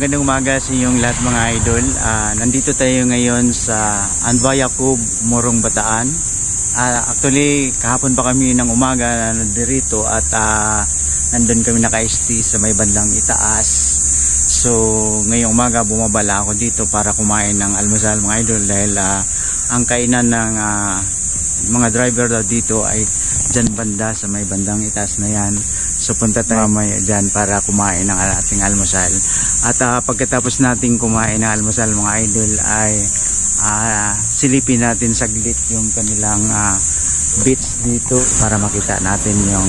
Magandang umaga sa inyong lahat mga idol. Nandito tayo ngayon sa Anbayakub, Morong Bataan. Actually, kahapon pa kami ng umaga nandito at nandun kami naka-ST sa may bandang itaas. So, ngayong umaga bumabala ako dito para kumain ng almusal mga idol dahil ang kainan ng mga driver daw dito ay dyan banda sa may bandang itaas na yan. So punta tayo mamaya dyan para kumain ng ating almusal. At pagkatapos nating kumain ng almusal mga idol ay silipin natin saglit yung kanilang beach dito para makita natin yung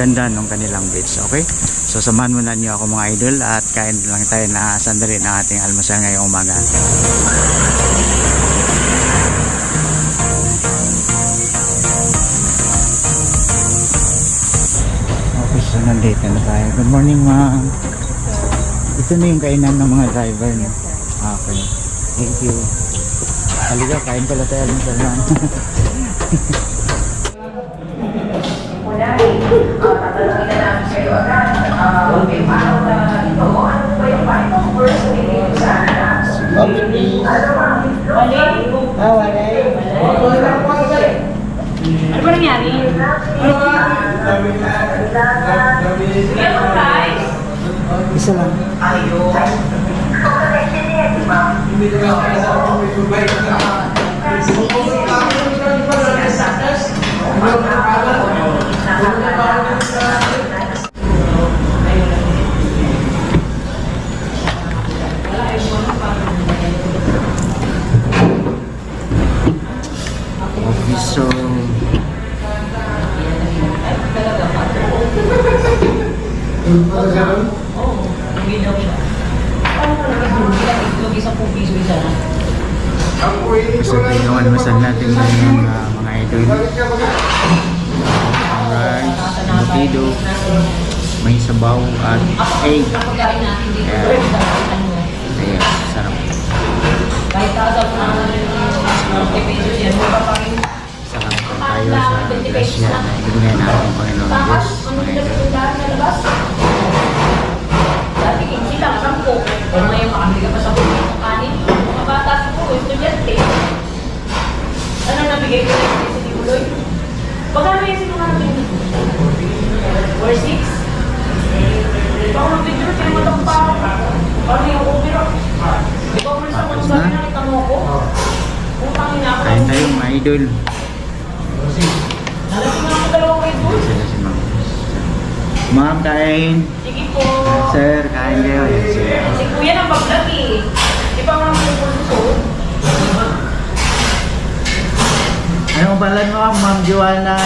ganda ng kanilang beach. Okay? So samahan muna niyo ako mga idol at kain lang tayo na sandali ng ating almusal ngayong umaga. So nandito na tayo. Good morning ma'am. Ito na yung kainan ng mga driver no? Okay. Thank you. Halika, kain pala tayo ng salman. Muna tatanungin na namin kayo agad. Okay, paano na ito? Ano ba yung paano? First, hindi sa Coffee. ano ba? Wala. Ano ba nangyari? Isa lang. Ayun. Okay, so so ito yung almusal natin ngayon mga idol. Rice, embutido, may sabaw at egg. Ayan, sarap. Sarap tayo sa grasya na ibigay natin Panginoon Diyos mga idol. Dati hindi lang 10. O ngayon makabili ka pa sa kanin. Mga bata siguro, estudyante. Ano nabigay ko na si Tibuloy? Pagkano yung sinungaling nito? 4-6? Baka mag-picture kayo matang pa. Paano yung opera? Di ba umalis ako sa gabi nakita mo ko? Utangin na ako. Kain tayo mga idol. Nalasing na ako 2 kayo doon. Sila si ma'am. Ma'am, kain. Sige po. Sir, kain kayo. Yes, sir. Si Kuya nang pag-vlog eh. Di ba mga pupulso? Anong pangalan mo, Ma'am Joanna?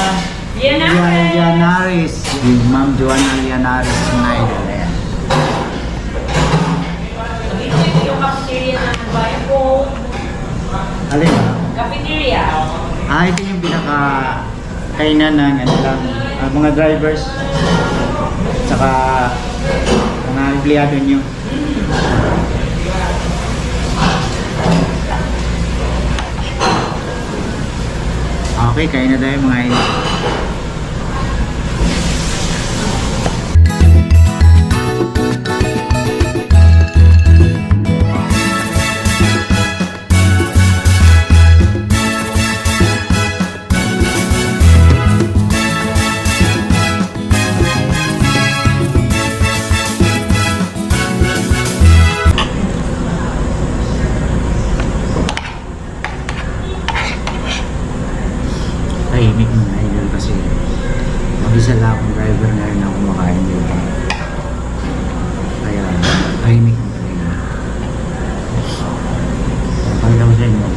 Lianaris. Ma'am Joanna Lianaris mga idol. Ayan. Ito yung cafeteria na bayan ko. Alin ba? Cafeteria. Ito yung pinaka kainan ng ano lang, mga drivers. Tsaka mga empleyado nyo. Okay, kain na tayo mga idol. Tahimik mga idol kasi mag-isa lang akong driver ngayon na kumakain dito. Kaya tahimik mo talaga. Pagdaw sa inyo.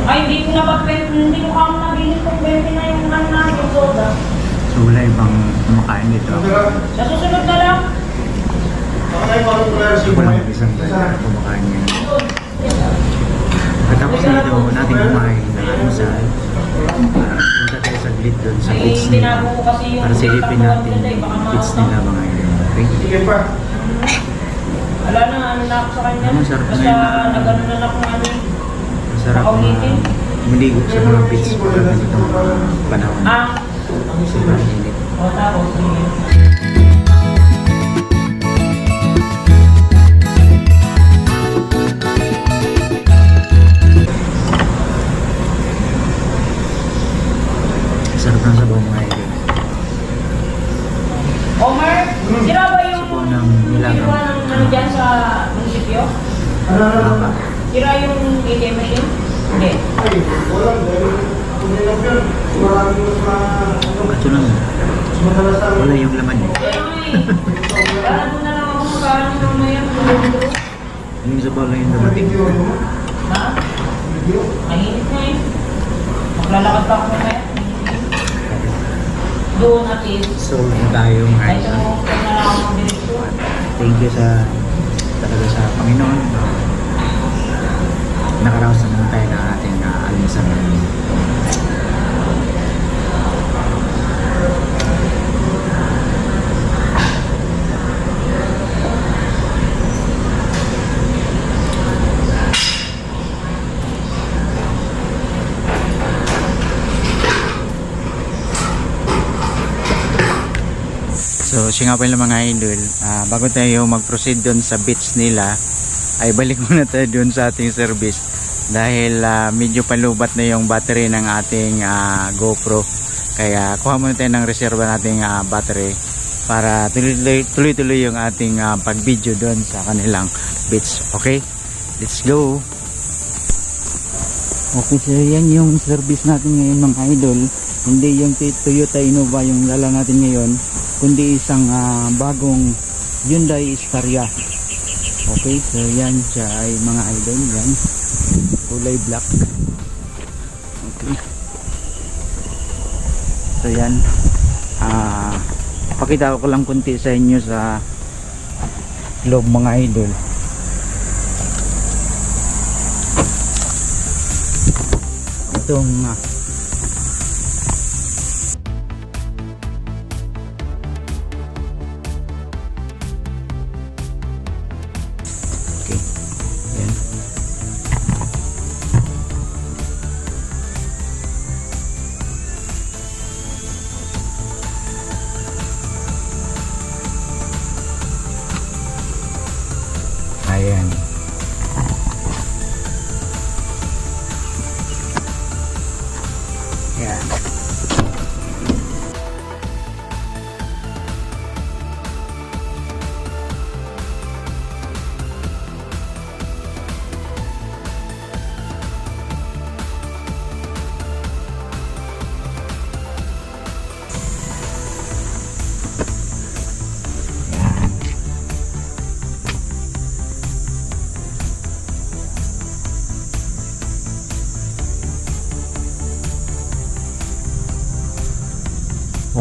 Ay, hindi ko na hindi ko kamo nabilis kung 20 na yung ano na yung soda. So wala ibang kumakain dito. Sa susunod na lang. Walang isang driver kumakain ngayon. Pagkatapos nito natin kumain ng almusal. Punta tayo saglit doon sa beach nila para silipin natin yung beach nila mga idol. Okay? Wala na, ano na ako sa kanya. Masarap na Basta yun. nag-ano na ako ano. Masarap maligo sa mga beach pag ganitong panahon. Sobrang init. O tapos. ATM machine? Hindi. Ito lang. Wala yung laman eh. Parang doon na lang ako parang mamaya. Yung sa bola yung dumating. Ha? Mainit na eh. Maglalakad pa ako mamaya. Doon at least. So, tayo mga Kahit idol. mo kung na lang ako mabilis ko. Thank you talaga sa Panginoon. Nakaraos naman tayo na ating alisan. So, siya nga pala mga idol, bago tayo mag-proceed doon sa beach nila, ay balik muna tayo doon sa ating service dahil medyo palubat na yung battery ng ating GoPro. Kaya kuha muna tayo ng reserva nating battery para tuloy-tuloy yung ating pag-video doon sa kanilang beach. Okay? Let's go! Okay, so yan yung service natin ngayon mga idol. Hindi yung Toyota Innova yung dala natin ngayon, kundi isang bagong Hyundai Staria. Okay, so yan siya ay mga idol, yan kulay black. Okay, so yan pakita ko lang kunti sa inyo sa loob mga idol. Itong ayan. Ayan.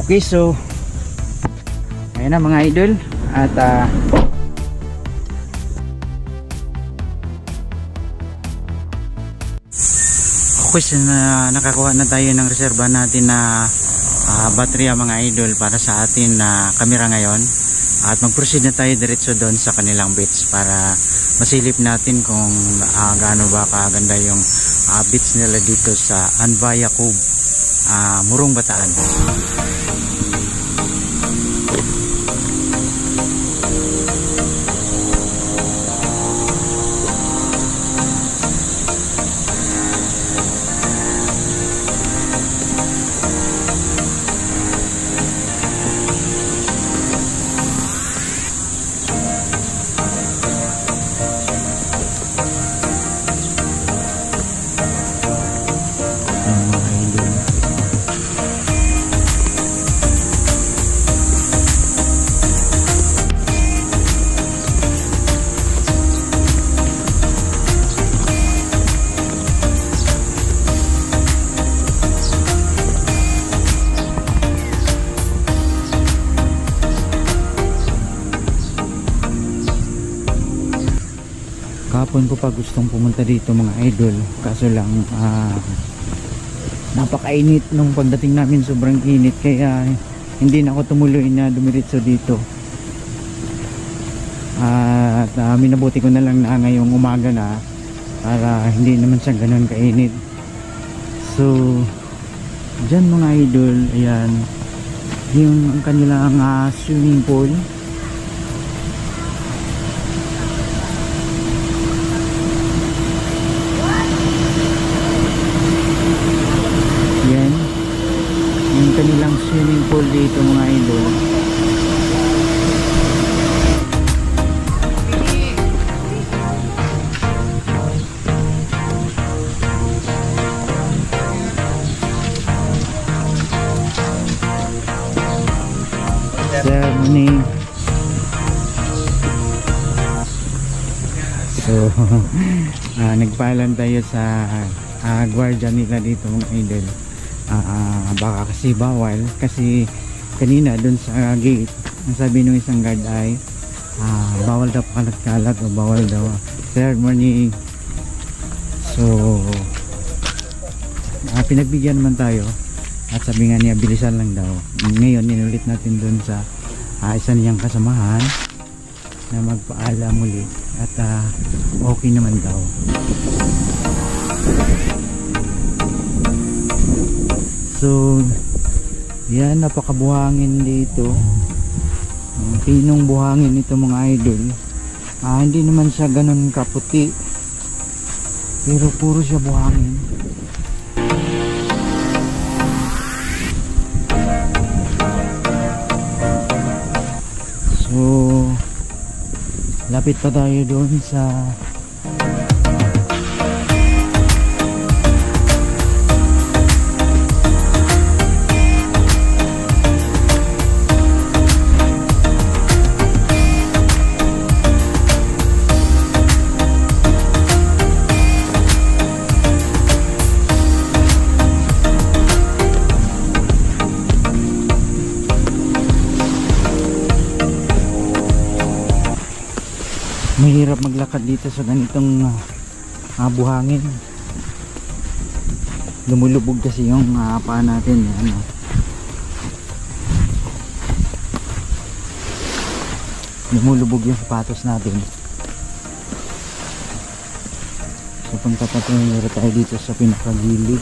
Okay, so ayan na mga idol at okay, so nakakuha na tayo ng reserva natin na baterya mga idol para sa atin na camera ngayon at mag-proceed na tayo diretso doon sa kanilang beach para masilip natin kung gaano ba kaganda yung beach nila dito sa Anvaya Cove, Morong Bataan. Kahapon ko pa gustong pumunta dito mga idol, kaso lang napakainit nung pagdating namin, sobrang init, kaya hindi na ako tumuloy na dumiretso dito. At minabuti ko na lang na ngayong umaga na para hindi naman siya ganun kainit. So dyan mga idol, ayan yung kanilang swimming pool. Yung kanilang swimming pool dito mga idol. morning. So, nagpaalam tayo sa guardian nila dito mga idol. Baka kasi bawal kasi kanina dun sa gate ang sabi ng isang guard ay bawal daw pakalat-kalat o bawal daw. Third morning. So, pinagbigyan naman tayo at sabi nga niya bilisan lang daw. Ngayon inulit natin dun sa isa niyang kasamahan na magpaalam muli at okay naman daw. So yan, napakabuhangin dito. Pinong buhangin ito mga idol. Hindi naman siya ganun kaputi pero puro siya buhangin. So lapit pa tayo doon sa mahirap maglakad dito sa ganitong buhangin. Lumulubog kasi yung paa natin. Lumulubog yung sapatos natin. So punta tayo dito sa pinakagilid.